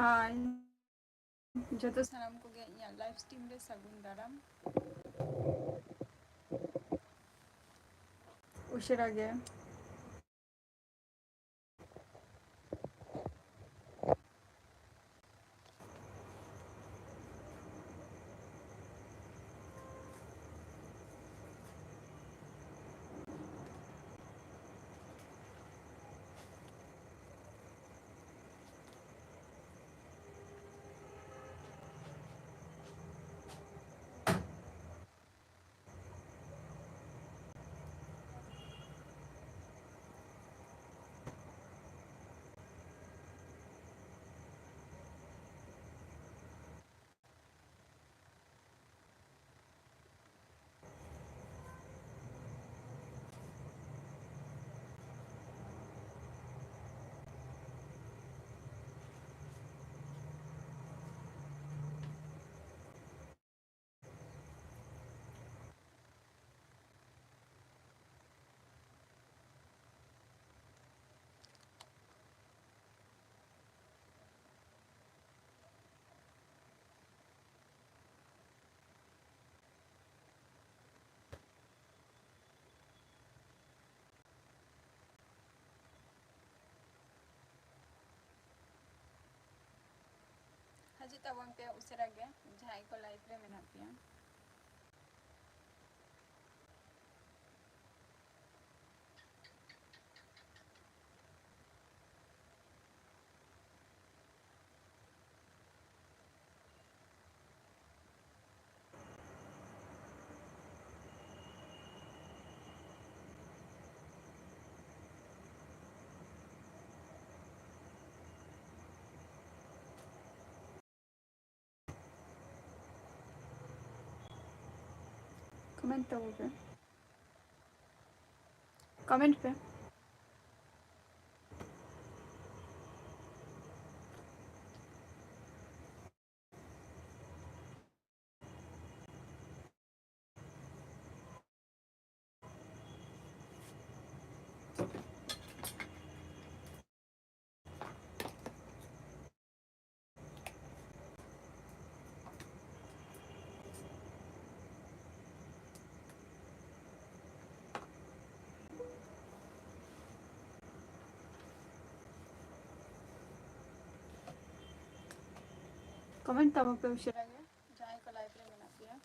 हाय जतो सानाम को गे इᱧᱟᱹᱜ live stream रे सागुन दाराम उशिरा गे हाजी ताबन पे उशिरा गे जहां को लाइव रे मेना पिया कमेंट पे कमेंट ताबन पे उशिरा गे जहां को लाइव रे मेना पिया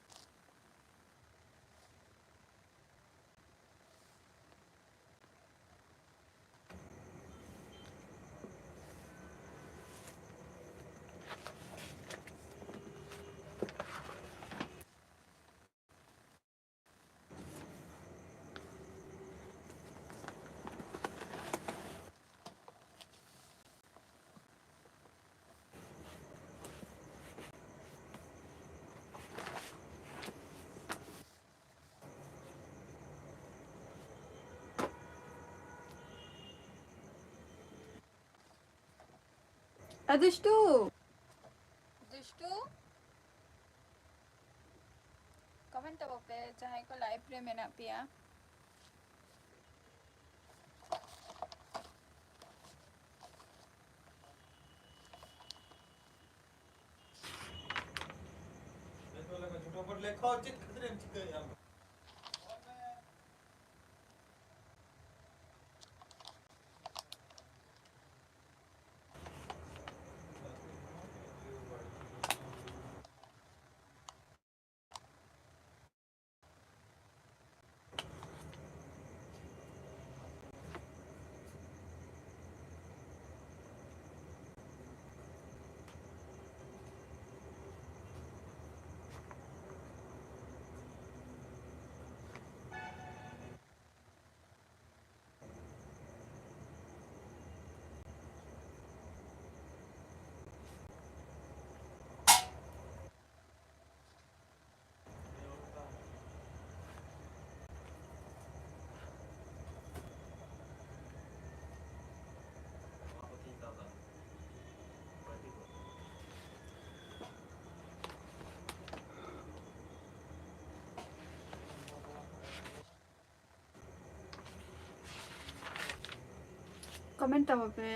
दुष्टू दुष्टू कमेंट ताबन पे जहां को लाइव रे मेना पिया कमेंट ताबन पे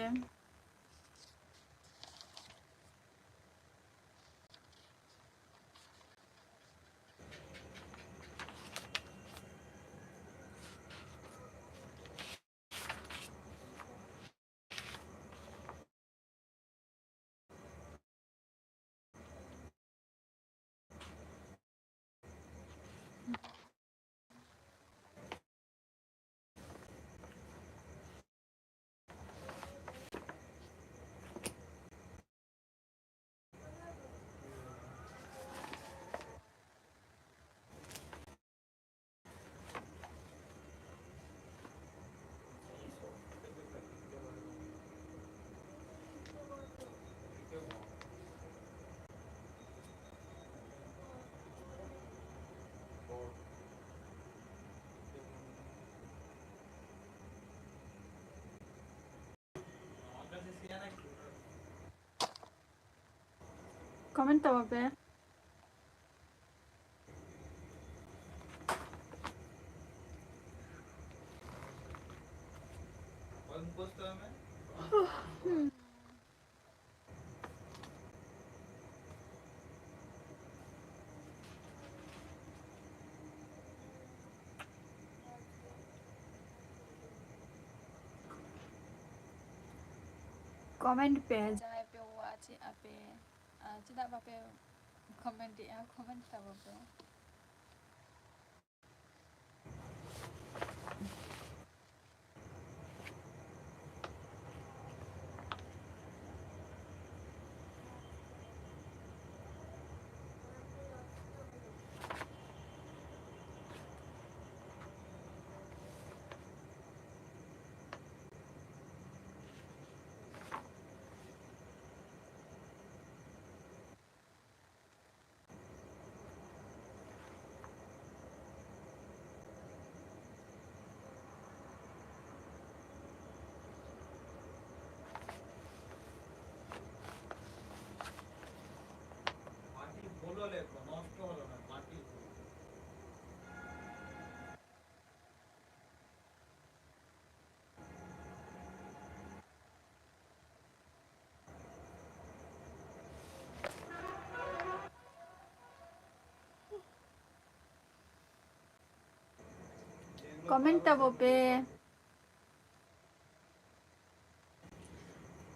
comment tabo pe. Comment pe jahai pe watch ape cedak bape comment dia comment tabo pe. Comment tabo pe.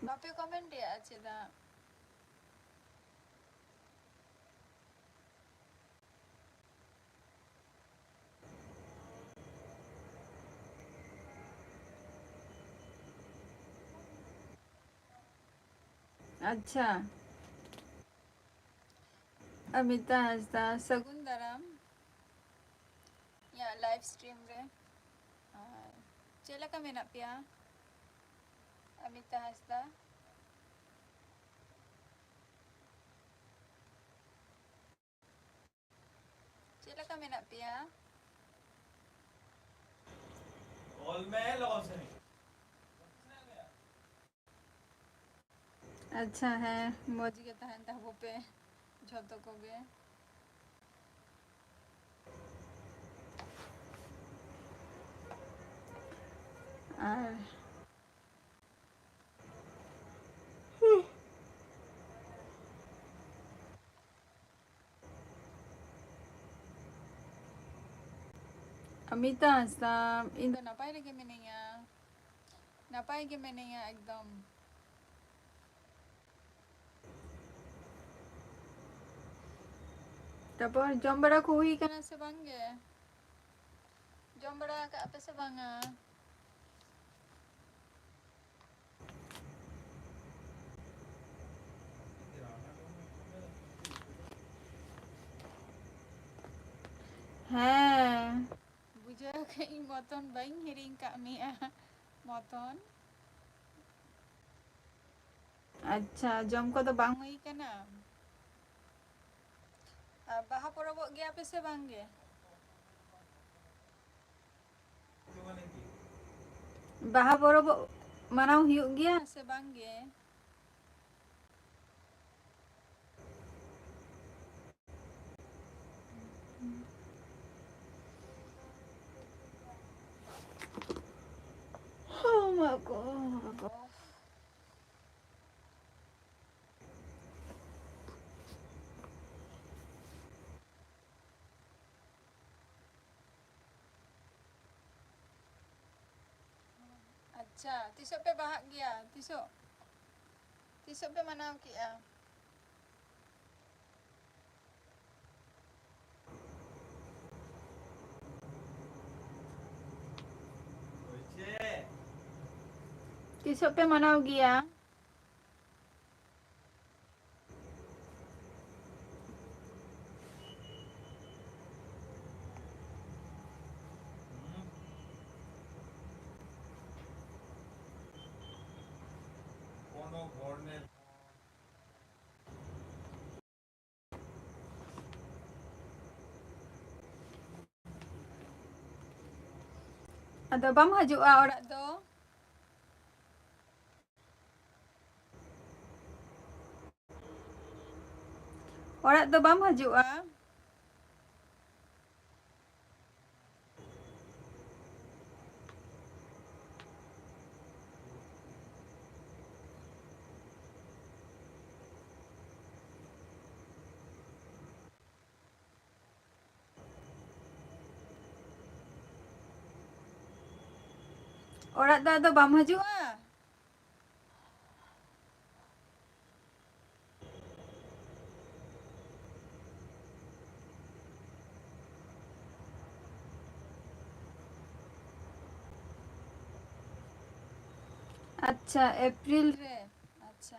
Bape comment dia cedak. अच्छा अमिता हंसदा सगुन दाराम या लाइव स्ट्रीम रे चेला का मेना पिया अमिता हंसदा चेला का मेना पिया ऑल में लॉस है अच्छा है मौज के तहन तहबो पे झोतो को गे আর अमिता हंसदा इन दो नापाई लगे मैंने एकदम Tapos jom bara kuhi ka na sa bangge. Jom bara ka apa sa banga. হ্যাঁ বুঝা এই মতন বাই হিরিং কামি মতন আচ্ছা জম ko to bang hui kana baha porobok ge ape se bangge baha porobok manau hiuk gya se bangge oh my god अच्छा tisok pe bahagia tisok pe manau ki tisok pe manau gya Ada bam haju'a orak do Orang tu bam haju Orang tu bam haju अच्छा अप्रैल रे अच्छा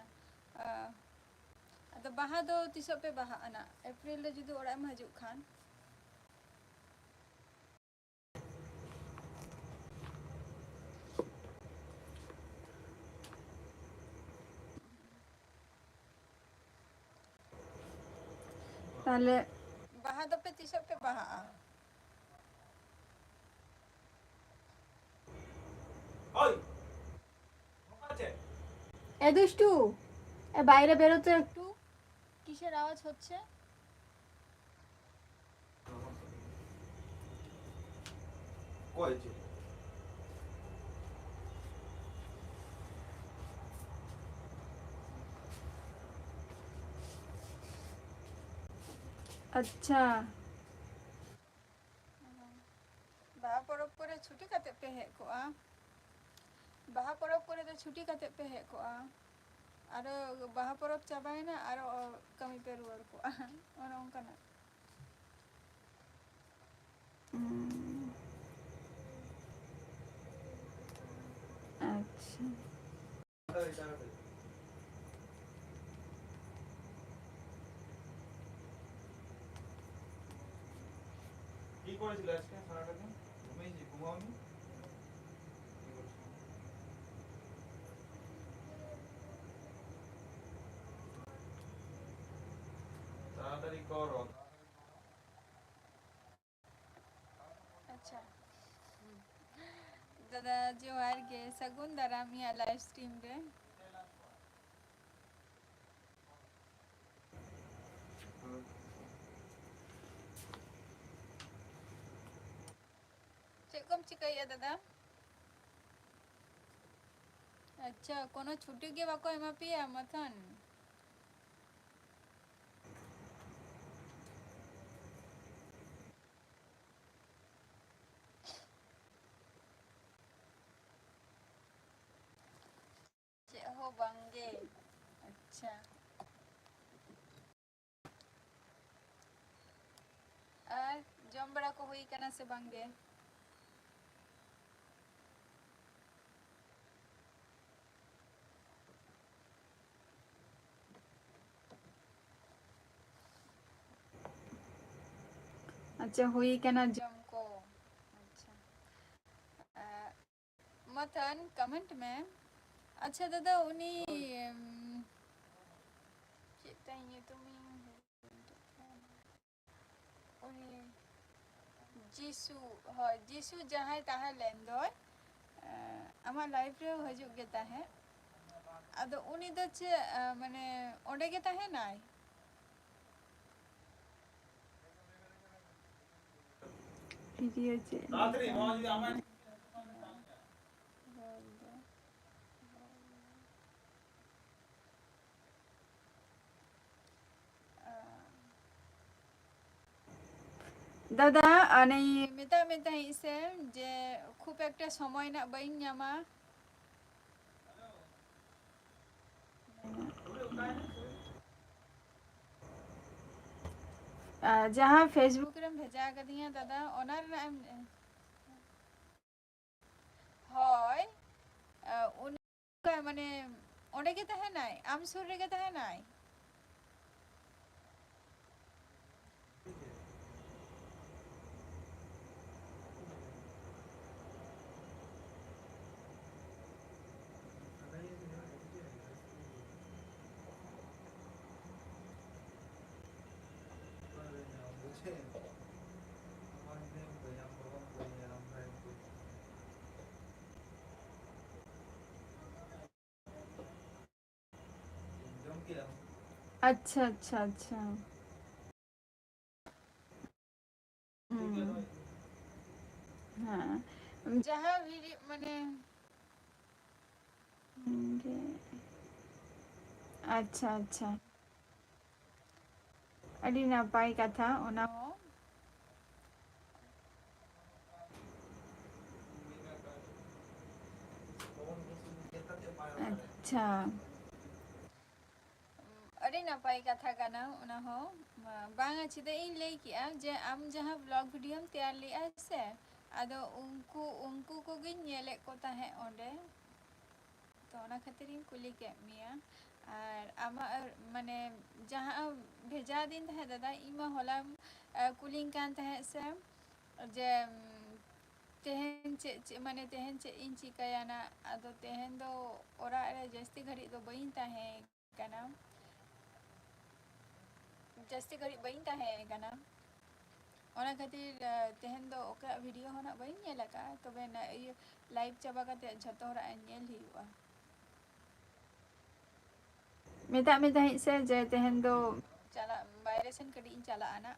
अदो बाहा दो तिसो पे बाहा अना अप्रैल रे जुदि ओड़ा में हजू खान ताले बाहा दो पे तिसो पे बाहा ওই আছে এ দুষ্টু এ বাইরে বেরো তো একটু কিসের আওয়াজ হচ্ছে কইছে अच्छा बाहा परब करे छुट्टी काते पे हे को बाहा परब करे तो छुट्टी काते पे हे को आरो बाहा परब चाबायना आरो कमी पे रुआर को और ओंकाना अच्छा কি করেছিল আজকে সারাটা দিন ঘুমিয়েছি ঘুমাওনি তাড়াতাড়ি করো अच्छा दादा जोहार गे सगुन दारामिया लाइव स्ट्रीम रे चेकम चिकाइया दादा अच्छा कोनो छुट्टी के बाको एमा पिया मथन चे हो बंगे अच्छा और जम बड़ा को हुई कना से बंगे अच्छा हुई कना जम को अच्छा मथन कमेंट में अच्छा दादा उनी ये तुम्हें उनी जीसु हाँ जीसु जहाँ तहाँ लेंदोय आमा लाइफ रे हजू गे ताहे अदो उनी दो चे माने ओंडे गे ताहे नाय वीडियो चे তাড়াতাড়ি মামা যদি আমায় दादा अने मेता मेता इसे जे खूब एक समय ना बइन ᱧᱟᱢᱟ जहाँ फेसबुक रे भेजा कदिया दादा ओनार হয় उन माने ओंडे गे ताहे नाय आम सुर रे गे ताहे नाय अच्छा अच्छा अच्छा जहाँ वीडियो माने अच्छा अच्छा अड़ी नापाई कथा ओना हो अच्छा अड़ी नापाई कथा काना ओना हो बांगा चिदा इन लई किया जे आम जहाँ ब्लॉग वीडियो तैयार लिया से आदो उनको उनको को गिन नेले को ताहे ओंडे तो ओना खातिर इन कुली के मिया और आमा माने जहाँ भेजा दिन ताहे दादा इमा होला कुलिंग कान ताहे से जे तेहन चे माने तेहन चे इन चिकाया ना आदो तेहन दो ओरा रे जस्ती घड़ी दो बइन ताहे काना जस्ती घड़ी बइन ताहे काना ओना खातिर तेहन दो ओका वीडियो होना बइन नेला का तबे ना ये लाइव चाबा काते झतो हरा नेल हिवा मेता मेता से जे तेहन दो चला बायरे सेन कडी इन चला आना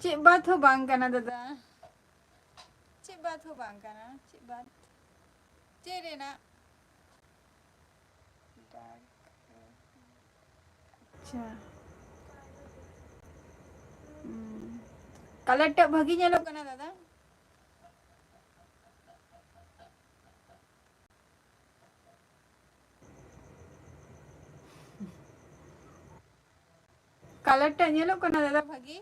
Cik bath ho bang kana dada. Cik bath ho bang kana. Cik bath. Cik Rena. Dark. अच्छा कलर टा भागी नेलो कना दादा कलर टा नेलो कना दादा भागी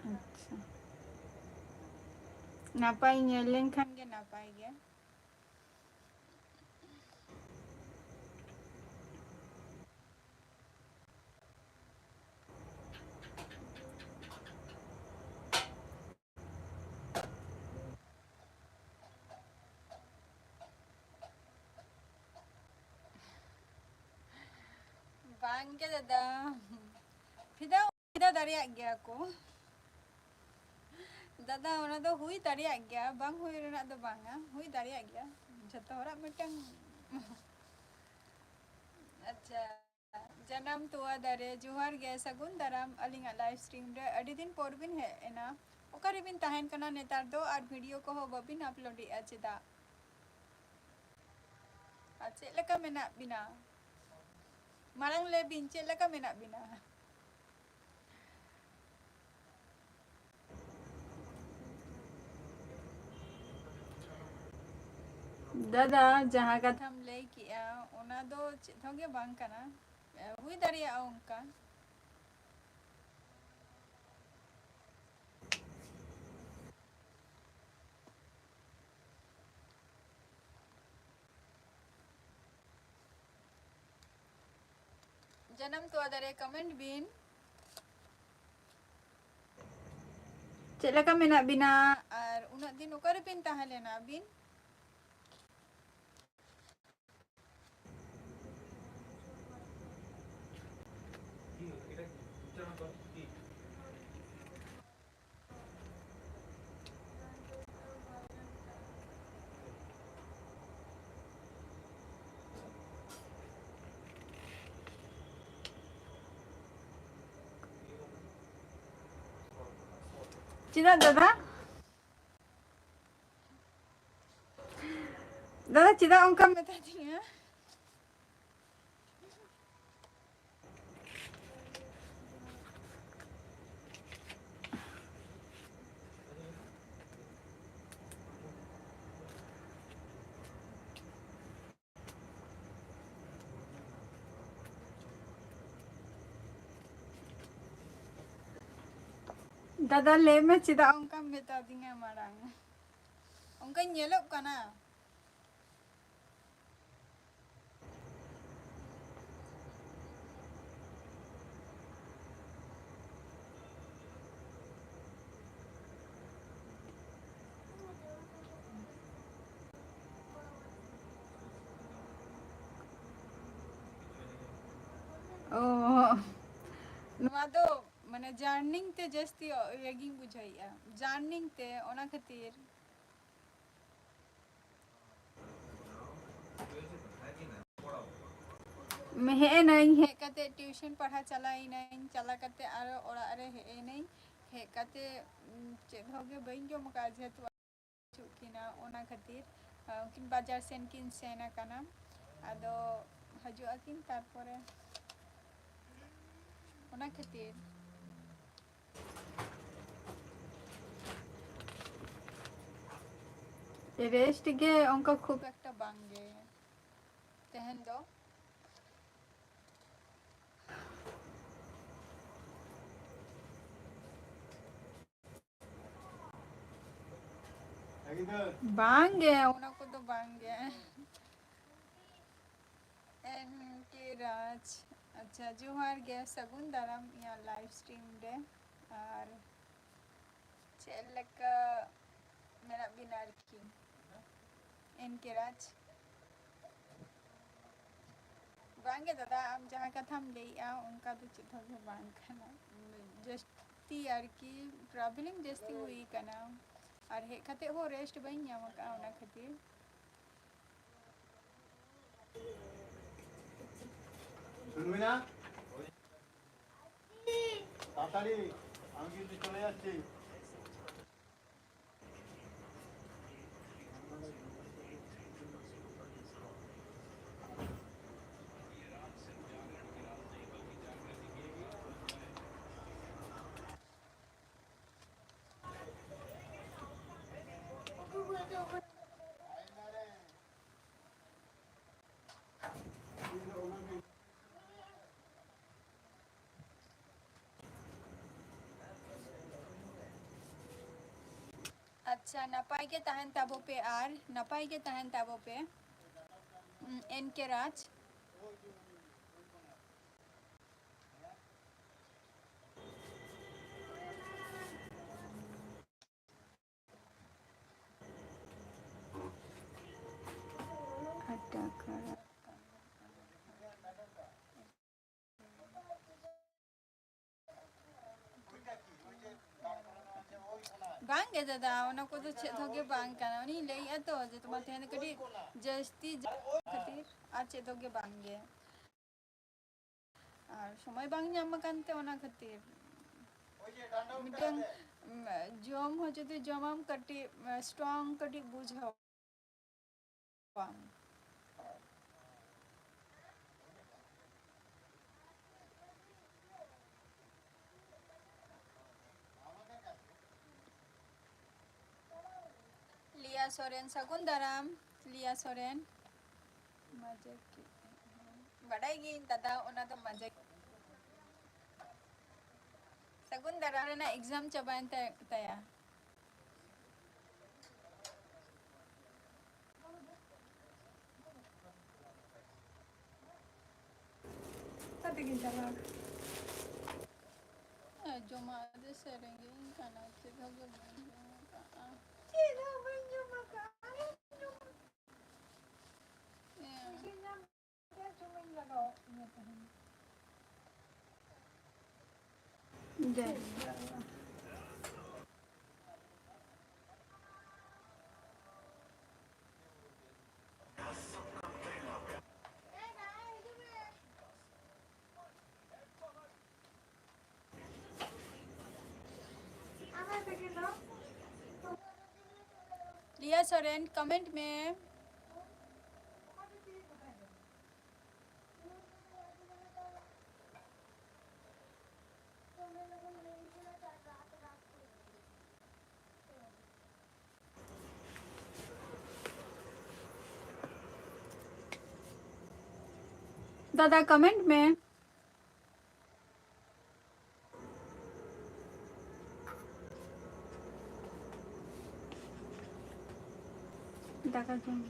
अच्छा नापाई नेलेन खान के नापाई गया bang ke dada फिदा फिदा दारिया गया को दादा ओना दो हुई दारिया गया बांग हुई रेना दो बांगा हुई दारिया गया जतो हरा मिटंग अच्छा जन्म तुआ दारे जुहार गे सगुन दाराम अलिंगा लाइव स्ट्रीम रे अडी दिन पोरबिन है एना ओकारे बिन ताहेन कना नेतार दो और वीडियो को हो बबिन अपलोड इ अचदा अच्छे लका मेना बिना मारंग ले बिन चे लका मेना बिना दादा जहाँ कथा हम ले किया ओना दो थोगे बांग कना हुई दारिया उनका जन्म तो अदरे कमेंट बिन चेलका मेना बिना और उना दिन ओकर बिन ताहलेना बिन चिदा दादा दादा चिदा उनका मेता दिया दादा ले में चिदा उनका बता दिंगे मारांग उनका nyelok kana oh ᱱᱚᱣᱟ ᱫᱚ ᱢᱟᱱᱮ ᱡᱟᱨᱱᱤᱝ ᱛᱮ ᱡᱟᱹᱥᱛᱤ ᱨᱮᱜᱤᱝ ᱵᱩᱡᱷᱟᱹᱣᱮᱜᱼᱟ ᱡᱟᱨᱱᱤᱝ ᱛᱮ ᱚᱱᱟ ᱠᱷᱟᱹᱛᱤᱨ ᱦᱮᱡ ᱮᱱᱟᱹᱧ ᱦᱮᱡ ᱠᱟᱛᱮ ᱴᱤউᱥᱚᱱ ᱯᱟᱲᱦᱟᱣ ᱪᱟᱞᱟᱣᱮᱱᱟᱹᱧ ᱪᱟᱞᱟᱣ ᱠᱟᱛᱮ ᱟᱨᱚ ᱚᱲᱟᱜ ᱨᱮ ᱦᱮᱡ ᱮᱱᱟᱹᱧ ᱦᱮᱡ ᱠᱟᱛᱮ ᱪᱮᱫ ᱦᱚᱸ ᱜᱮ ᱵᱟᱹᱧ ᱡᱚᱢ ᱟᱠᱟᱫᱟ ᱡᱮᱦᱮᱛᱩ ᱦᱤᱡᱩᱜ ᱠᱤᱱᱟ ᱚᱱᱟ ᱠᱷᱟᱹᱛᱤᱨ ᱩᱱᱠᱤᱱ ᱵᱟᱡᱟᱨ ᱥᱮᱱ ᱠᱤᱱ ᱥᱮᱱ ᱟᱠᱟᱱᱟ ᱟᱫᱚ ᱦᱤᱡᱩᱜ ᱟᱹᱠᱤᱱ ᱛᱟᱨᱯᱚᱨᱮ ᱚᱱᱟ ᱠᱷᱟᱹᱛᱤᱨ रेस्ट गे उनका खूब एक बांगे तेहन दो बांगे उना को तो बांगे एन के राज अच्छा जोहार गे सगुन दाराम या लाइव स्ट्रीम रे और चेलक मेरा बिनार की एन के राज बांगे दादा हम जहाँ कथा हम ले उनका तो चित्र भी बांग करना जस्ती यार की ट्रैवलिंग जस्ती हुई करना और हे खाते हो रेस्ट बन या मका उना खातिर শুনবি না তাড়াতাড়ি আমি কিন্তু চলে যাচ্ছি अच्छा नपाई के तहन ताबो पे आर नपाई के तहन ताबो पे एन के राज बांगे दादा उना को तो छे धोगे बांग करना नहीं ले या तो जे तुम तेन कडी जस्ती खातिर आ छे धोगे बांगे और समय बांग ᱧᱟᱢ ᱠᱟᱱᱛᱮ ᱚᱱᱟ ᱠᱷᱟᱹᱛᱤᱨ ᱢᱤᱫᱴᱟᱝ ᱡᱚᱢ ᱦᱚᱸ ᱡᱩᱫᱤ ᱡᱚᱢᱟᱢ ᱠᱟᱹᱴᱤᱡ ᱥᱴᱨᱚᱝ ᱠᱟᱹᱴᱤᱡ ᱵᱩᱡᱷᱟᱹᱣ लिया सोरेन सगुन दाराम लिया सोरेन मजे की बड़ाई गी दादा ओना तो मजे सगुन दाराम ना एग्जाम चबान तया tadi kita lah जो मारे सेरेंगे खाना से धोगे लिया सोरेन कमेंट में दादा कमेंट में दाका जम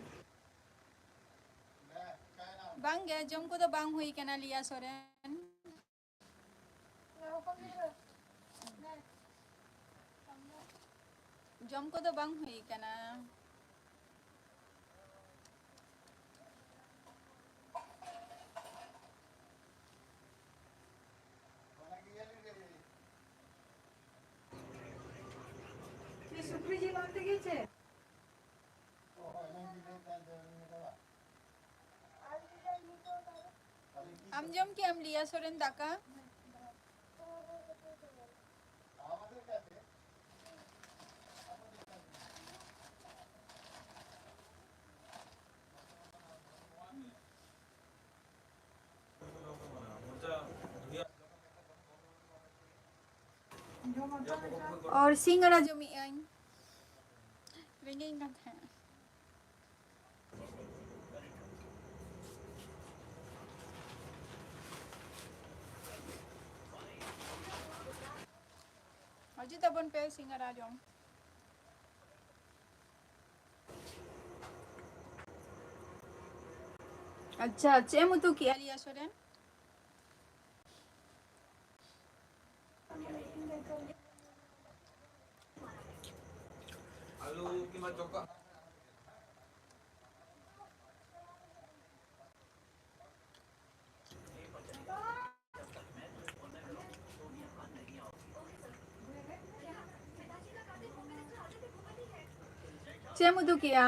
बांग गे जम को तो बांग हुई केना लिया सोरेन जम को तो बांग हुई केना सुप्री जी मानते गए हम जम के हम लिया सोरेन दाका और सिंगरा जो मी आई रिंगिंग का था अजी तबन पे सिंगरा जो अच्छा चे मुतु किया लिया सोरेन आलू किंवा चोका चे मुतु किया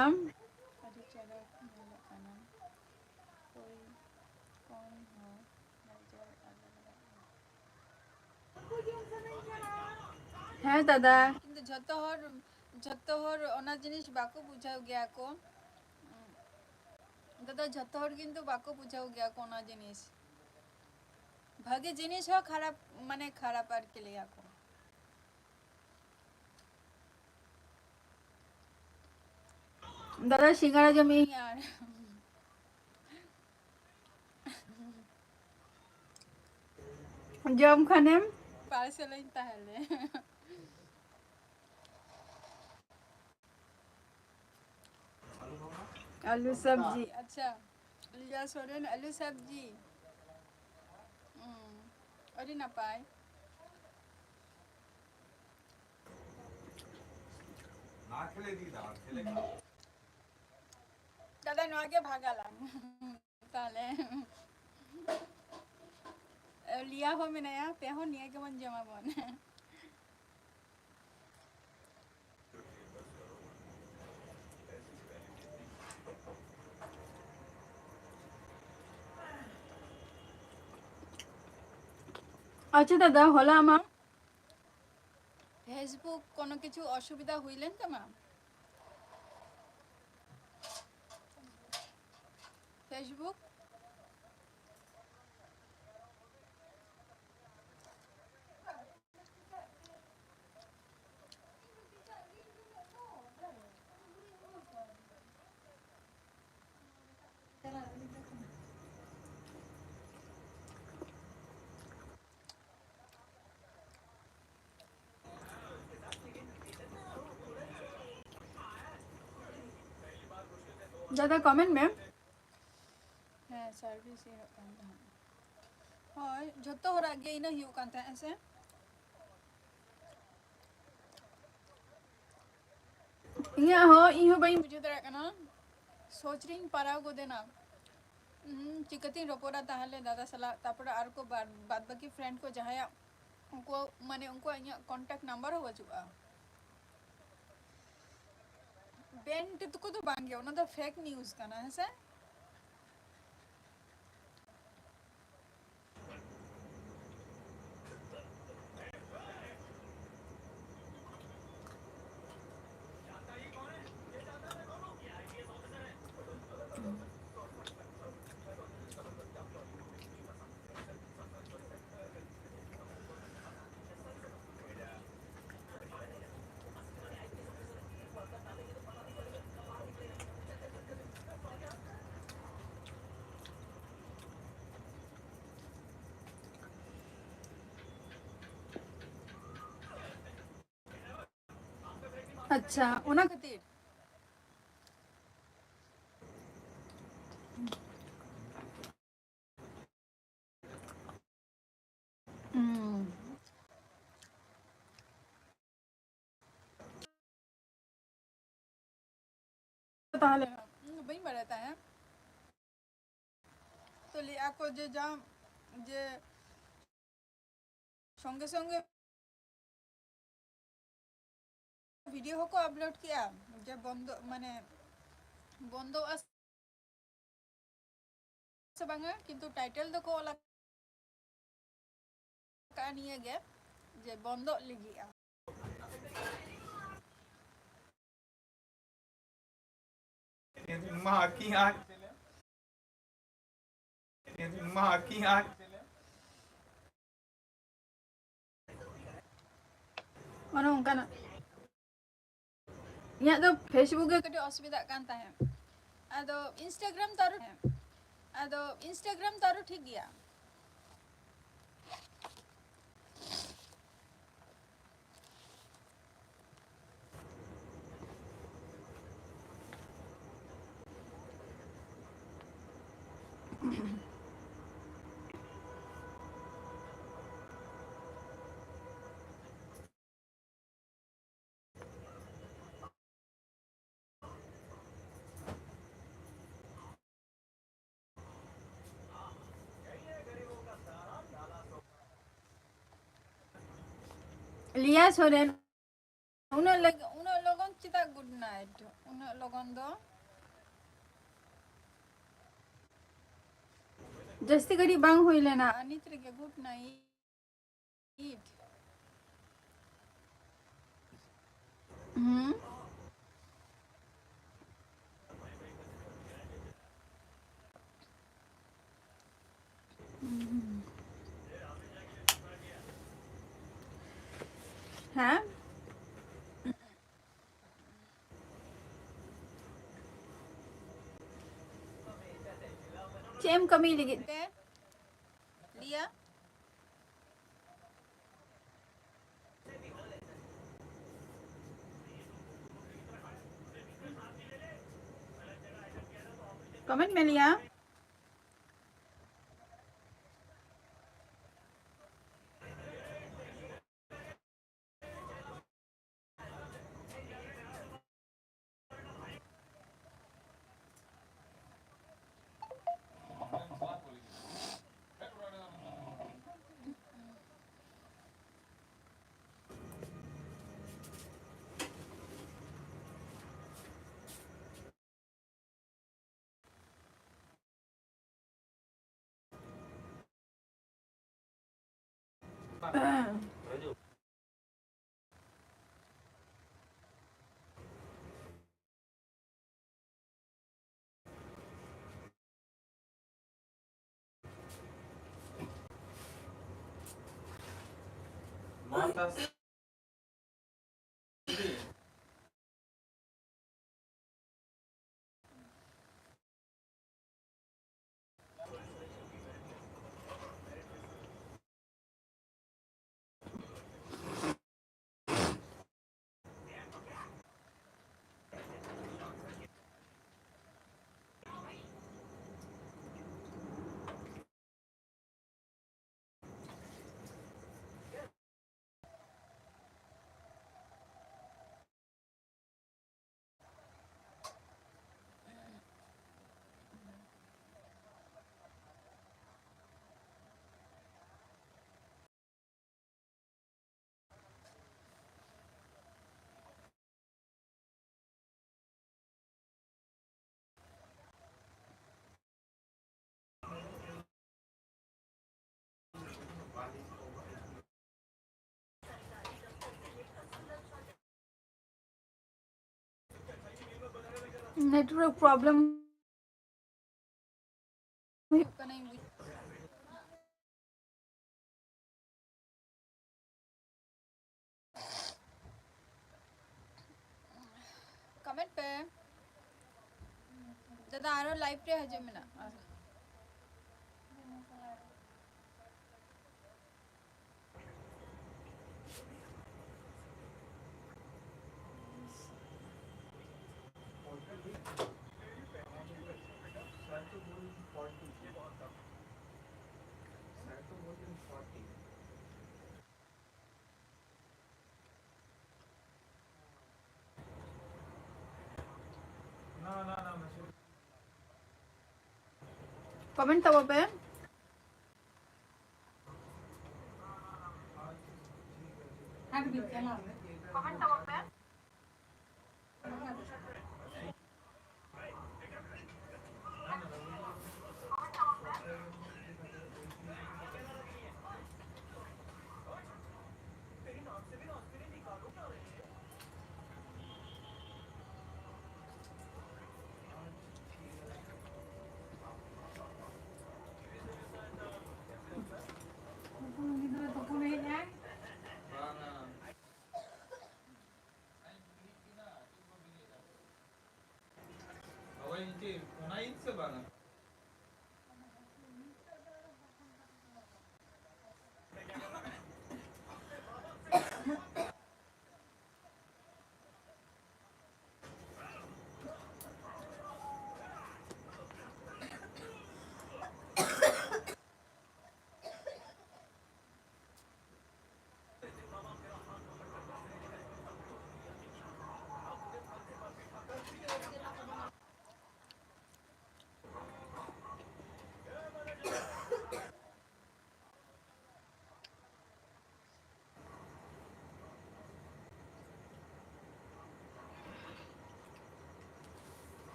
हाँ दादा किंतु झत्तो हर ओना जिनिस बाको बुझाओ गया को दादा झत्तो हर किंतु बाको बुझाओ गया को ओना जिनिस भागे जिनिस हो खराब माने खराब आर के लिए को दादा सिंगारा जमी यार जम खाने पार्सल ताहले आलू सब्जी अच्छा लिया सोरेन आलू सब्जी अरे ना पाए ना खेले दी दाल खेले दादा नो आगे भागा ला ताले लिया हो में नया पे हो निया के मन जमा बन अच्छा दादा होला आमा फेसबुक कोनो किछु असुविधा हुइलेन त मा फेसबुक दादा कमेंट में है सर्विस ये हां जत्तो हो आगे इना हियो कांता ऐसे इया हो इहो बई बुझे दरा कना सोच रही पारा को देना चिकती रोपोरा ताहले दादा सला तापर आर को बाद बाकी फ्रेंड को जहाया उनको माने उनको इया कांटेक्ट नंबर हो वजुआ बेंट तो तो बांग गया ना तो फेक न्यूज़ का ना है से अच्छा ओना खातिर তাহলে bañ বাড়ায় তাহে তো লিয়া को যে যা যে সঙ্গে সঙ্গে ভিডিও को अपलोड किया যে বন্ধ মানে বন্ধ আছে বাংলা কিন্তু টাইটেল দেখো ওলা কানিয়ে গে যে বন্ধ লিগিয়া माँ की आँख माँ की आँख mana ongkana inyak do Facebook ge kadi osubida kan tahe ado Instagram taru ठीक गया लिया सोरेन उन लोगन चिता गुड नाइट उन लोगन दो जस्ती घड़ी बांग हुई लेना अनित रे गुड नाइट हाँ Cem kami ligit te Lia Comment में लिया माता नेटवर्क प्रॉब्लम कमेंट पे दादा आरो लाइव रे हजे मिना ना ना Comment tahu apa? Ada bicara. Comment tahu apa? Awak ini punain sebana.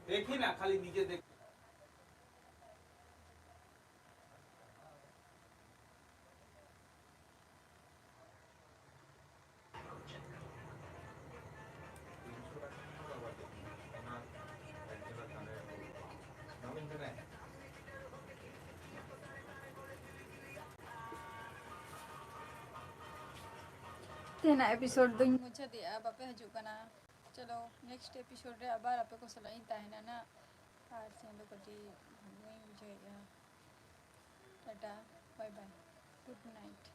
देखी ना खाली नीचे देख तेना एपिसोड दुई मुझे दिया बापे हजू कना चलो नेक्स्ट एपिसोड रे अबार आपे को सलाई ताहना ना आर से लो कटी नहीं मुझे tata bye bye good night